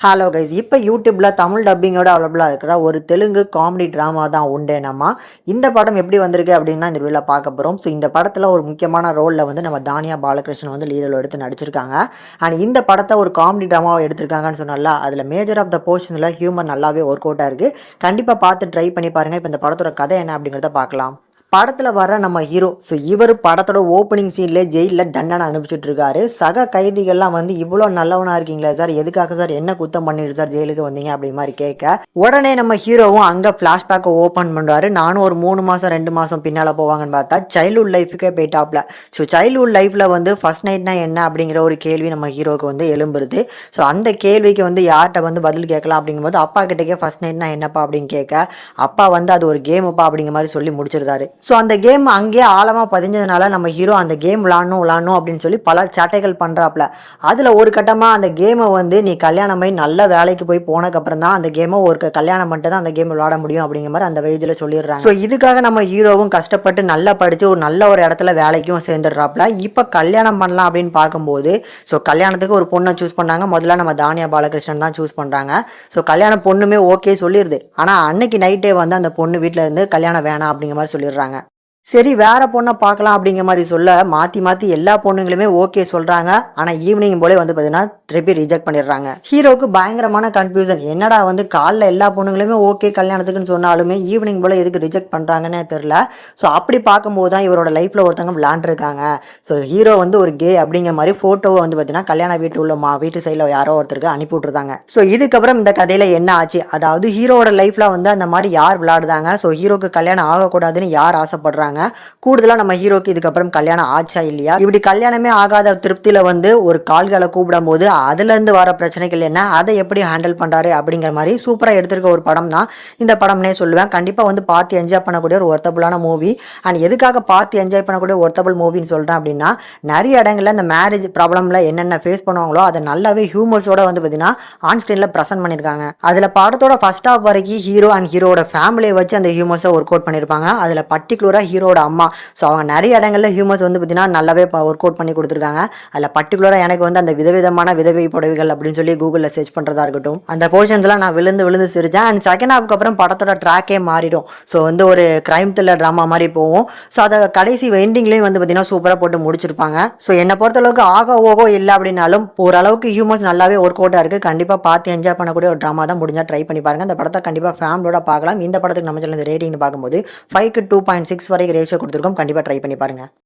Hello guys, இப்போ யூடியூப்ல தமிழ் டப்பிங்கோட அவைலபிளாக இருக்கிற ஒரு தெலுங்கு காமெடி ட்ராமா தான் உண்டேனம்மா. இந்த படம் எப்படி வந்திருக்கு அப்படின்னு தான் இந்த வீடியோவில் பார்க்க போகிறோம். ஸோ இந்த படத்தில் ஒரு முக்கியமான ரோலில் வந்து நம்ம தானியா பாலகிருஷ்ணன் வந்து லீடர் எடுத்து நடிச்சிருக்காங்க. அண்ட் இந்த படத்தை ஒரு காமெடி ட்ராமாவை எடுத்திருக்காங்கன்னு சொன்னால அதில் மேஜர் ஆஃப் த போர்ஷனில் ஹியூமர் நல்லாவே ஒர்க் அவுட்டாக இருக்குது. கண்டிப்பாக பார்த்து ட்ரை பண்ணி பாருங்கள். இப்போ இந்த படத்தோட கதை என்ன அப்படிங்கிறத பார்க்கலாம். படத்தில் வர நம்ம ஹீரோ இவர் படத்தோட ஓப்பனிங் சீன்லேயே ஜெயிலில் தண்டனை அனுப்பிச்சுட்டு இருக்காரு. சக கைதிகள்லாம் வந்து இவ்வளோ நல்லவனா இருக்கீங்களா சார், எதுக்காக சார், என்ன குத்தம் பண்ணிட்டு சார் ஜெயிலுக்கு வந்தீங்க அப்படி மாதிரி கேட்க உடனே நம்ம ஹீரோவும் அங்கே ஃப்ளாஷ்பேக்கை ஓப்பன் பண்ணுறாரு. நானும் ஒரு 3 மாதம் 2 மாதம் பின்னால் போவாங்கன்னு பார்த்தா சைல்ட்ஹுட் லைஃபுக்கே போயிட்டாப்ல. சைல்ட்ஹுட் லைஃப்பில் வந்து ஃபர்ஸ்ட் நைட்னா என்ன அப்படிங்கிற ஒரு கேள்வி நம்ம ஹீரோவுக்கு வந்து எழும்புறது. அந்த கேள்விக்கு வந்து யார்கிட்ட வந்து பதில் கேட்கலாம் அப்படிங்கும்போது அப்பா கிட்டக்கே ஃபர்ஸ்ட் நைட்னா என்னப்பா அப்படின்னு கேட்க அப்பா வந்து அது ஒரு கேமுப்பா அப்படிங்கிற மாதிரி சொல்லி முடிச்சிருந்தாரு. அந்த கேம் அங்கேயே ஆழமாக பதிஞ்சதுனால நம்ம ஹீரோ அந்த கேம் விளாடணும் அப்படின்னு சொல்லி பல சேட்டைகள் பண்ணுறாப்புல. அதில் ஒரு கட்டமாக அந்த கேமை வந்து நீ கல்யாணம் பண்ணி நல்ல வேலைக்கு போய் போனதுக்கப்புறம் தான் அந்த கேமை ஒரு கல்யாணம் பண்ணிட்டு தான் அந்த கேம் விளாட முடியும் அப்படிங்கிற மாதிரி அந்த வயதில் சொல்லிடுறாங்க. இதுக்காக நம்ம ஹீரோவும் கஷ்டப்பட்டு நல்லா படித்து ஒரு நல்ல ஒரு இடத்துல வேலைக்கும் சேர்ந்துடுறாப்புல. இப்போ கல்யாணம் பண்ணலாம் அப்படின்னு பார்க்கும்போது கல்யாணத்துக்கு ஒரு பொண்ணை சூஸ் பண்ணாங்க. முதல்ல நம்ம தானியா பாலகிருஷ்ணன் தான் சூஸ் பண்ணுறாங்க. கல்யாணம் பொண்ணுமே ஓகே சொல்லிடுது. ஆனால் அன்னைக்கு நைட்டே வந்து அந்த பொண்ணு வீட்டில் இருந்து கல்யாணம் வேணாம் அப்படிங்கிற மாதிரி சொல்லிடுறாங்க. சரி, வேற பொண்ணை பார்க்கலாம் அப்படிங்கிற மாதிரி சொல்ல மாற்றி எல்லா பொண்ணுங்களுமே ஓகே சொல்கிறாங்க. ஆனால் ஈவினிங் போலே வந்து பார்த்தீங்கன்னா திருப்பி ரிஜெக்ட் பண்ணிடுறாங்க. ஹீரோவுக்கு பயங்கரமான கன்ஃபியூஷன். என்னடா வந்து காலைல எல்லா பொண்ணுங்களுமே ஓகே கல்யாணத்துக்குன்னு சொன்னாலுமே ஈவினிங் போல் எதுக்கு ரிஜெக்ட் பண்ணுறாங்கன்னே தெரில. அப்படி பார்க்கும்போது தான் இவரோட லைஃப்பில் ஒருத்தவங்க விளாண்டுருக்காங்க. ஹீரோ வந்து ஒரு கே அப்படிங்கிற மாதிரி ஃபோட்டோவை வந்து பார்த்தீங்கன்னா கல்யாண வீட்டு உள்ள வீட்டு சைடில் யாரோ ஒருத்தருக்கு அனுப்பி விட்ருந்தாங்க. இதுக்கப்புறம் இந்த கதையில் என்ன ஆச்சு, அதாவது ஹீரோவோட லைஃப்பில் வந்து அந்த மாதிரி யார் விளாடுதாங்க, ஹீரோக்கு கல்யாணம் ஆகக்கூடாதுன்னு யார் ஆசைப்படுறாங்க, கூடுதலா நம்ம ஹீரோக்கு இதுக்கப்புறம் கல்யாணம் ஆச்சா இல்லையா, இப்படி கல்யாணமே ஆகாத திருப்தியில வந்து ஒரு கால்களை கூப்பிடும் போது அதுல இருந்து வர பிரச்சனைகள் என்ன, அதை எப்படி ஹேண்டில் பண்றாரு அப்படிங்கிற மாதிரி சூப்பரா எடுத்திருக்க ஒரு படம் தான் இந்த படம்னே சொல்லுவேன். கண்டிப்பா வந்து பார்த்து என்ஜாய் பண்ணக்கூடிய ஒரு ஒர்த்தபுளான மூவி. அண்ட் எதுக்காக பார்த்து என்ஜாய் பண்ணக்கூடிய ஒர்த்தபுள் மூவின்னு சொல்றேன் அப்படின்னா, நிறைய இடங்கள்ல இந்த மேரேஜ் ப்ராப்ளம்ல என்னென்ன ஃபேஸ் பண்ணுவாங்களோ அதை நல்லாவே ஹியூமர்ஸோட வந்து பார்த்தீங்கன்னா ஆன் ஸ்கிரீன்ல ப்ரெசென்ட் பண்ணியிருக்காங்க. அதுல படத்தோட ஃபர்ஸ்ட் ஹாஃப் வரைக்கும் ஹீரோ அண்ட் ஹீரோட ஃபேமிலியை வச்சு அந்த ஹியூமர்ஸை ஒர்க் அவுட் பண்ணியிருப்பாங்க. அதுல பர்டிகுலரா ஹீரோட அம்மா அவங்க நிறைய இடங்களில் ஹியூமர்ஸ் வந்து பார்த்தீங்கன்னா நல்லாவே ஒர்க் அவுட் பண்ணி கொடுத்துருக்காங்க. அதில் பர்டிகுலராக எனக்கு வந்து அந்த விதவிதமான விதவை புடவைகள் அப்படின்னு சொல்லி கூகுளில் சர்ச் பண்ணுறதா இருக்கட்டும், அந்த போர்ஷன்ஸ்லாம் நான் விழுந்து சிரிச்சேன். அண்ட் செகண்ட் ஹாஃப்க்கு அப்புறம் படத்தோட ட்ராக்கே மாறிடும். வந்து ஒரு கிரைம் த்ரில்லர் ட்ராமா மாதிரி போகும். அதை கடைசி எண்டிங்லேயும் வந்து பார்த்தீங்கன்னா சூப்பராக போட்டு முடிச்சிருப்பாங்க. என்னை பொறுத்தளவுக்கு ஆகோ ஓகோ இல்லை அப்படின்னாலும் ஓரளவுக்கு ஹியூமர்ஸ் நல்லாவே ஒர்க் அவுட்டாக இருக்குது. கண்டிப்பாக பார்த்து என்ஜாய் பண்ணக்கூடிய ஒரு ட்ராமா தான், முடிஞ்சால் ட்ரை பண்ணி பாருங்கள். அந்த படத்தை கண்டிப்பாக ஃபேமிலியோட பார்க்கலாம். இந்த படத்துக்கு நம்ம சேனல் ரேட்டிங் பார்க்கும்போது 5க்கு 2.6 வரைக்கும் ரேஷியோ கொடுத்துருக்கோம். கண்டிப்பாக ட்ரை பண்ணி பாருங்கள்.